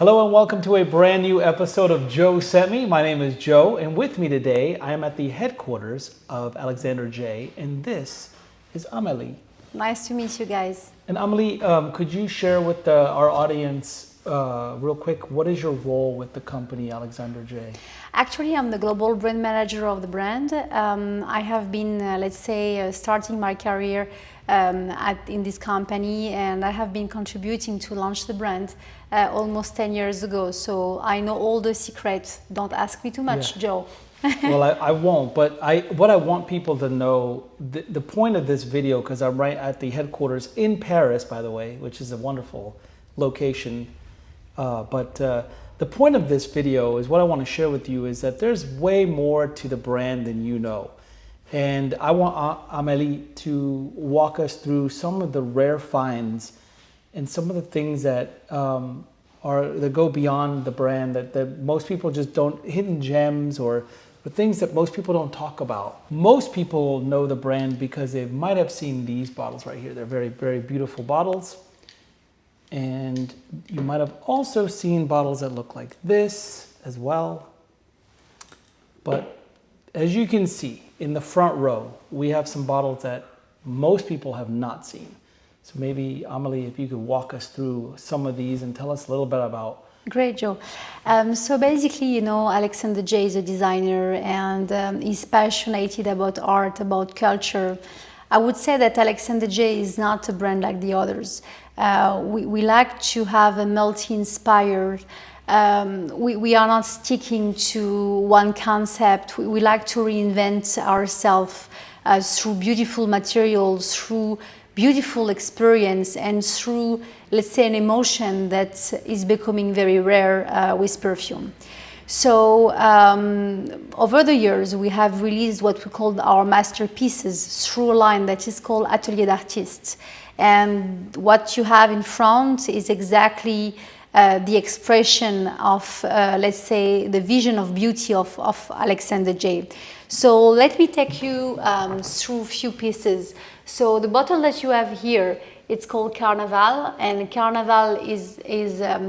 Hello and welcome to a brand new episode of JoeScentMe. My name is Joe, and with me today I am at the headquarters of Alexandre J, and this is Amelie. Nice to meet you guys. And Amelie, could you share with our audience real quick, what is your role with the company Alexandre J? Actually, I'm the global brand manager of the brand. I have been, starting my career in this company, and I have been contributing to launch the brand almost 10 years ago. So I know all the secrets. Don't ask me too much, Joe. Well, I won't, but what I want people to know, the point of this video, because I'm right at the headquarters in Paris, by the way, which is a wonderful location, but the point of this video is what I want to share with you is that there's way more to the brand than you know. And I want Amelie to walk us through some of the rare finds and some of the things that that go beyond the brand that most people just don't, hidden gems or things that most people don't talk about. Most people know the brand because they might have seen these bottles right here. They're very, very beautiful bottles. And you might have also seen bottles that look like this as well. But as you can see in the front row, we have some bottles that most people have not seen. So maybe, Amelie, if you could walk us through some of these and tell us a little bit about. Great, Joe. So basically, you know, Alexandre J is a designer and he's passionate about art, about culture. I would say that Alexandre J is not a brand like the others. We like to have a multi-inspired. We are not sticking to one concept. We like to reinvent ourselves through beautiful materials, through beautiful experience, and through, let's say, an emotion that is becoming very rare with perfume. So over the years, we have released what we call our masterpieces through a line that is called Atelier d'Artistes. And what you have in front is exactly the expression of, let's say, the vision of beauty of Alexandre J. So let me take you through a few pieces. So the bottle that you have here, it's called Carnaval, and Carnaval is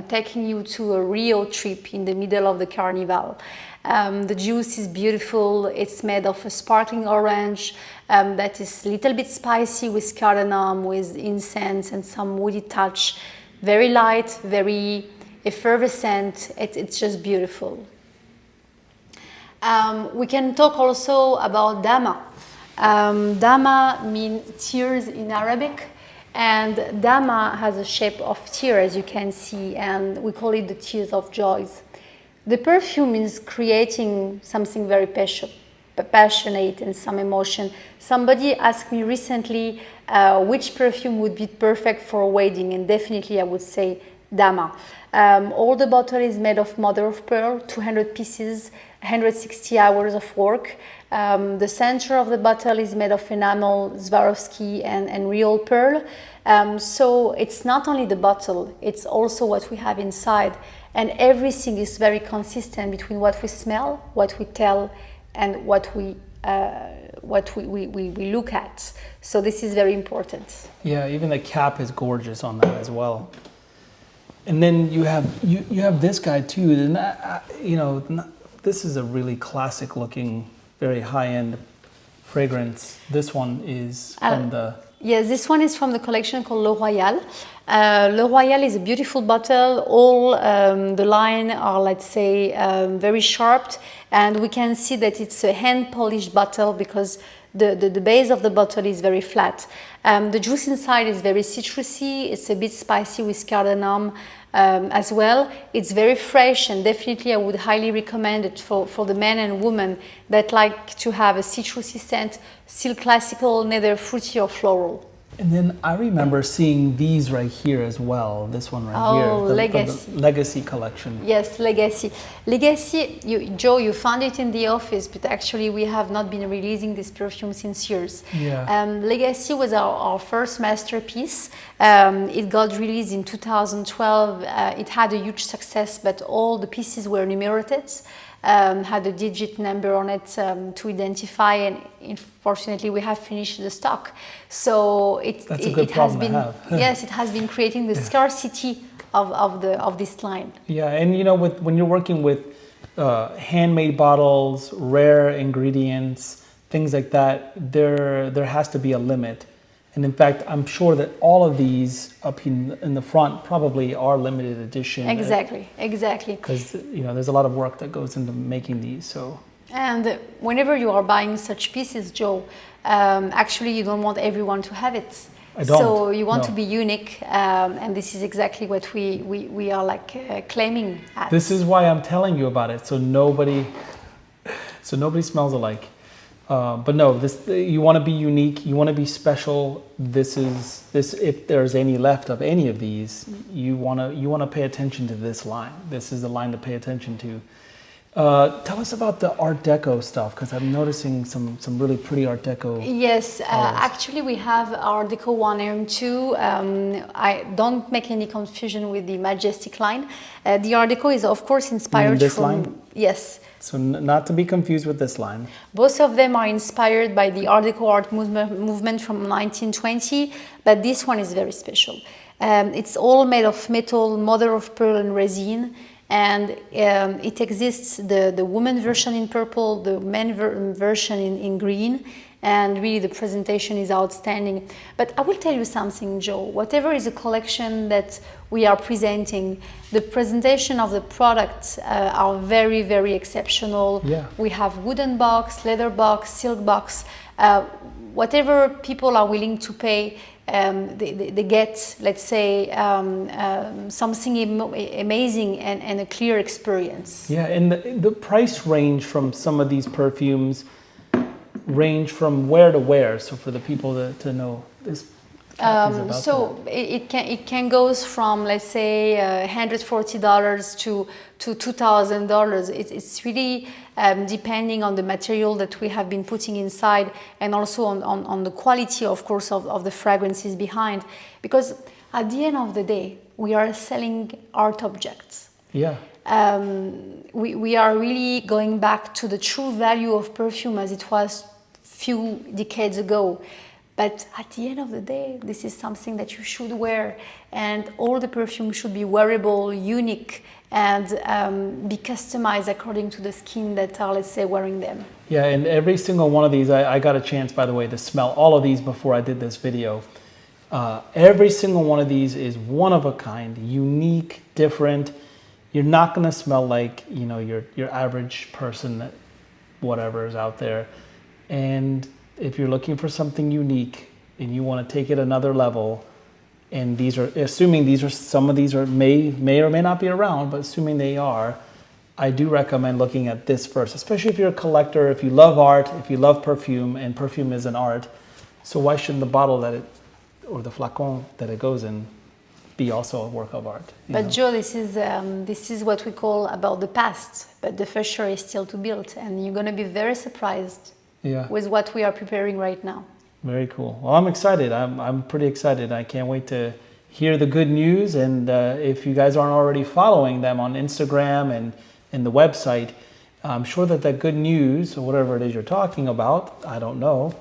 taking you to a Rio trip in the middle of the Carnival. The juice is beautiful. It's made of a sparkling orange that is a little bit spicy with cardamom, with incense and some woody touch. Very light, very effervescent. It's just beautiful. We can talk also about Dama. Dama means tears in Arabic, and Dama has a shape of tear, as you can see, and we call it the tears of joys. The perfume is creating something very passionate and some emotion. Somebody asked me recently which perfume would be perfect for a wedding, and definitely I would say Dama. All the bottle is made of mother of pearl, 200 pieces, 160 hours of work. The center of the bottle is made of enamel, Swarovski and real pearl. So it's not only the bottle, it's also what we have inside. And everything is very consistent between what we smell, what we tell, and what we look at. So this is very important. Yeah, even the cap is gorgeous on that as well. And then you have this guy too. And this is a really classic looking, very high-end fragrance. This one is from the... Yes, this one is from the collection called Le Royal. Le Royal is a beautiful bottle. All the line are, let's say, very sharp, and we can see that it's a hand-polished bottle because the base of the bottle is very flat. The juice inside is very citrusy. It's a bit spicy with cardamom as well. It's very fresh, and definitely I would highly recommend it for the men and women that like to have a citrusy scent, still classical, neither fruity or floral. And then I remember seeing these right here as well. This one right here. Oh, Legacy. The Legacy collection. Yes, Legacy. Legacy, Joe, you found it in the office, but actually we have not been releasing this perfume since years. Yeah. Legacy was our first masterpiece. It got released in 2012. It had a huge success, but all the pieces were numerated. had a digit number on it to identify, and unfortunately we have finished the stock. So That's a good problem to have. Yes, it has been creating the scarcity of this line. Yeah, and you know, when you're working with handmade bottles, rare ingredients, things like that, there has to be a limit. And in fact, I'm sure that all of these up in the front probably are limited edition. Exactly. Because you know, there's a lot of work that goes into making these. So. And whenever you are buying such pieces, Joe, actually you don't want everyone to have it. I don't. So you want to be unique, and this is exactly what we are like claiming at. This is why I'm telling you about it, so nobody smells alike. But no, you want to be unique. You want to be special. This. If there's any left of any of these, you want to pay attention to this line. This is the line to pay attention to. Tell us about the Art Deco stuff, because I'm noticing some really pretty Art Deco. Yes, actually we have Art Deco 1 and 2. I don't make any confusion with the Majestic line. The Art Deco is of course inspired this from... line? Yes. So not to be confused with this line. Both of them are inspired by the Art Deco art movement from 1920, but this one is very special. It's all made of metal, mother of pearl and resin. And it exists, the woman version in purple, the men version in green, and really the presentation is outstanding. But I will tell you something, Joe, whatever is a collection that we are presenting, the presentation of the products are very, very exceptional. Yeah. We have wooden box, leather box, silk box, whatever people are willing to pay. They get, let's say, something amazing and a clear experience. Yeah, and the price range from some of these perfumes range from where to where. So for the people to know this. So it can goes from, let's say, $140 to $2,000. It's really depending on the material that we have been putting inside, and also on the quality, of course, of the fragrances behind. Because at the end of the day, we are selling art objects. Yeah. We are really going back to the true value of perfume as it was few decades ago. But at the end of the day, this is something that you should wear, and all the perfume should be wearable, unique, and be customized according to the skin that are, let's say, wearing them. Yeah, and every single one of these, I got a chance, by the way, to smell all of these before I did this video. Every single one of these is one of a kind, unique, different. You're not going to smell like, you know, your average person, that whatever is out there. And if you're looking for something unique and you want to take it another level, and these are, assuming these are, some of these are may or may not be around, but assuming they are, I do recommend looking at this first, especially if you're a collector, if you love art, if you love perfume, and perfume is an art. So why shouldn't the bottle that it, or the flacon that it goes in, be also a work of art? But Joe, this is what we call about the past, but the future is still to build, and you're going to be very surprised. Yeah. With what we are preparing right now. Very cool. Well, I'm excited. I'm pretty excited. I can't wait to hear the good news. And if you guys aren't already following them on Instagram and the website, I'm sure that that good news, or whatever it is you're talking about, I don't know,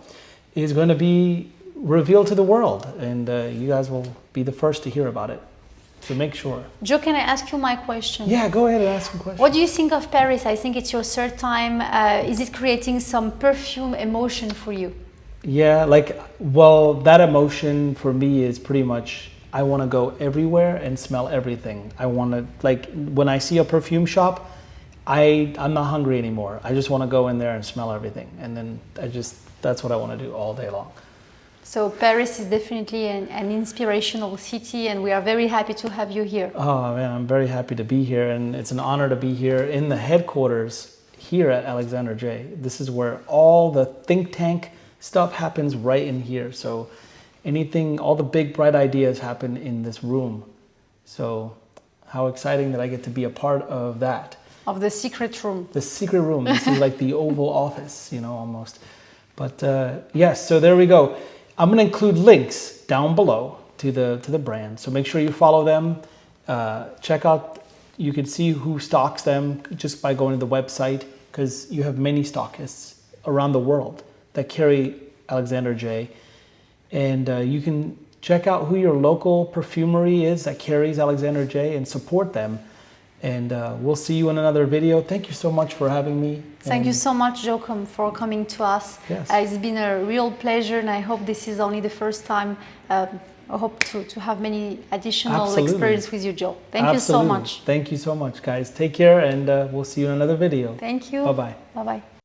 is going to be revealed to the world. And you guys will be the first to hear about it. So make sure. Joe, can I ask you my question? Yeah, go ahead and ask a question. What do you think of Paris? I think it's your third time. Is it creating some perfume emotion for you? Yeah, like, well, that emotion for me is pretty much, I want to go everywhere and smell everything. I want to, like, when I see a perfume shop, I'm not hungry anymore. I just want to go in there and smell everything. And then that's what I want to do all day long. So Paris is definitely an inspirational city, and we are very happy to have you here. Oh man, I'm very happy to be here, and it's an honor to be here in the headquarters here at Alexandre J. This is where all the think tank stuff happens, right in here. So anything, all the big bright ideas happen in this room. So how exciting that I get to be a part of that. Of the secret room. The secret room. This is like the Oval Office, you know, almost. But yes, so there we go. I'm going to include links down below to the brand, so make sure you follow them. Check out, You can see who stocks them just by going to the website, because you have many stockists around the world that carry Alexandre J. And you can check out who your local perfumery is that carries Alexandre J and support them. And we'll see you in another video. Thank you so much for having me. Thank you so much, Joe, for coming to us. Yes. It's been a real pleasure, and I hope this is only the first time. I hope to have many additional Absolutely. experience with you, Joe. Thank Absolutely. you so much. Thank you so much, guys. Take care, and we'll see you in another video. Thank you. Bye-bye. Bye-bye.